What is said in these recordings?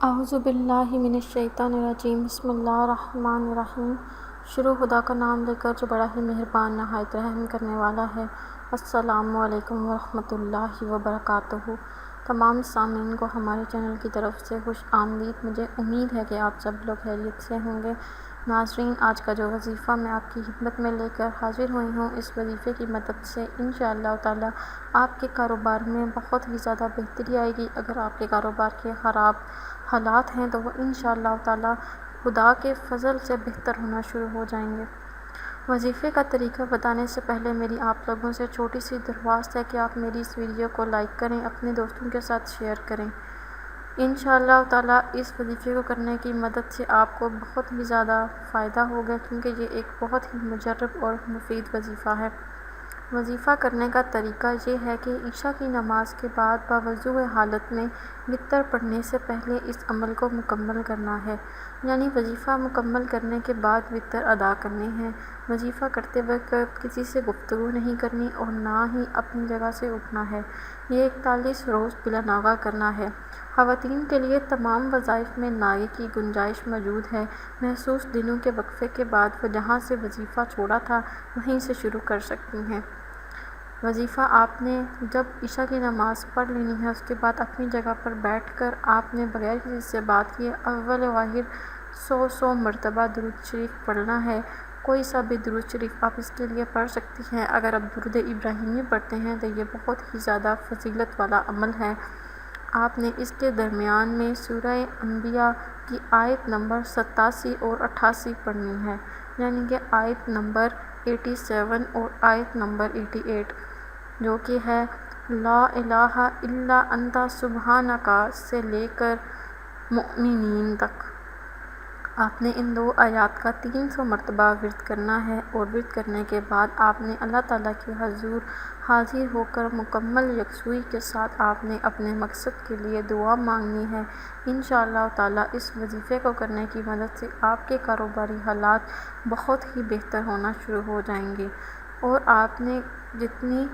اعوذ باللہ من الشیطان الرجیم بسم اللہ الرحمن الرحیم۔ شروع خدا کا نام لے کر جو بڑا ہی مہربان نہایت رحم کرنے والا ہے۔ السلام علیکم ورحمۃ اللہ وبرکاتہ۔ تمام سامعین کو ہمارے چینل کی طرف سے خوش آمدید۔ مجھے امید ہے کہ آپ سب لوگ خیریت سے ہوں گے۔ ناظرین، آج کا جو وظیفہ میں آپ کی خدمت میں لے کر حاضر ہوئی ہوں، اس وظیفے کی مدد سے انشاءاللہ تعالی آپ کے کاروبار میں بہت ہی زیادہ بہتری آئے گی۔ اگر آپ کے کاروبار کے خراب حالات ہیں تو وہ انشاءاللہ تعالی خدا کے فضل سے بہتر ہونا شروع ہو جائیں گے۔ وظیفے کا طریقہ بتانے سے پہلے میری آپ لوگوں سے چھوٹی سی درخواست ہے کہ آپ میری اس ویڈیو کو لائک کریں، اپنے دوستوں کے ساتھ شیئر کریں۔ انشاءاللہ تعالی اس وظیفے کو کرنے کی مدد سے آپ کو بہت ہی زیادہ فائدہ ہوگا، کیونکہ یہ ایک بہت ہی مجرب اور مفید وظیفہ ہے۔ وظیفہ کرنے کا طریقہ یہ ہے کہ عشاء کی نماز کے بعد باوضو حالت میں وتر پڑھنے سے پہلے اس عمل کو مکمل کرنا ہے، یعنی وظیفہ مکمل کرنے کے بعد وتر ادا کرنی ہے۔ وظیفہ کرتے وقت کسی سے گفتگو نہیں کرنی اور نہ ہی اپنی جگہ سے اٹھنا ہے۔ یہ 41 روز بلا ناغہ کرنا ہے۔ خواتین کے لیے تمام وظائف میں ناغے کی گنجائش موجود ہے۔ مخصوص دنوں کے وقفے کے بعد وہ جہاں سے وظیفہ چھوڑا تھا وہیں سے شروع کر سکتی ہیں۔ وظیفہ آپ نے جب عشاء کی نماز پڑھ لینی ہے، اس کے بعد اپنی جگہ پر بیٹھ کر آپ نے بغیر کسی سے بات کیے اول و آخر 100 مرتبہ درود شریف پڑھنا ہے۔ کوئی سا بھی درود شریف آپ اس کے لیے پڑھ سکتی ہیں۔ اگر آپ درود ابراہیمی پڑھتے ہیں تو یہ بہت ہی زیادہ فضیلت والا عمل ہے۔ آپ نے اس کے درمیان میں سورہ انبیاء کی آیت نمبر 87 اور 88 پڑھنی ہے، یعنی کہ آیت نمبر 87 اور آیت نمبر 88، جو کہ ہے لا الہ الا انت سبحانک سے لے کر مؤمنین تک۔ آپ نے ان 2 آیات کا 300 مرتبہ ورد کرنا ہے، اور ورد کرنے کے بعد آپ نے اللہ تعالیٰ کے حضور حاضر ہو کر مکمل یکسوئی کے ساتھ آپ نے اپنے مقصد کے لیے دعا مانگنی ہے۔ انشاءاللہ تعالیٰ اس وظیفے کو کرنے کی مدد سے آپ کے کاروباری حالات بہت ہی بہتر ہونا شروع ہو جائیں گے، اور آپ نے جتنی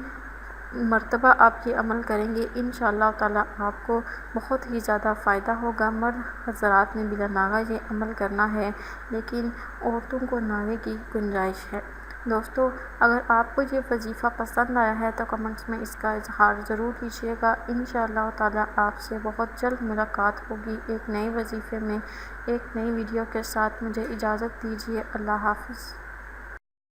مرتبہ آپ یہ عمل کریں گے انشاءاللہ تعالیٰ آپ کو بہت ہی زیادہ فائدہ ہوگا۔ مرد حضرات نے بلا ناغہ یہ عمل کرنا ہے، لیکن عورتوں کو ناغے کی گنجائش ہے۔ دوستو، اگر آپ کو یہ وظیفہ پسند آیا ہے تو کمنٹس میں اس کا اظہار ضرور کیجیے گا۔ انشاءاللہ تعالیٰ آپ سے بہت جلد ملاقات ہوگی ایک نئے وظیفے میں، ایک نئی ویڈیو کے ساتھ۔ مجھے اجازت دیجیے۔ اللہ حافظ۔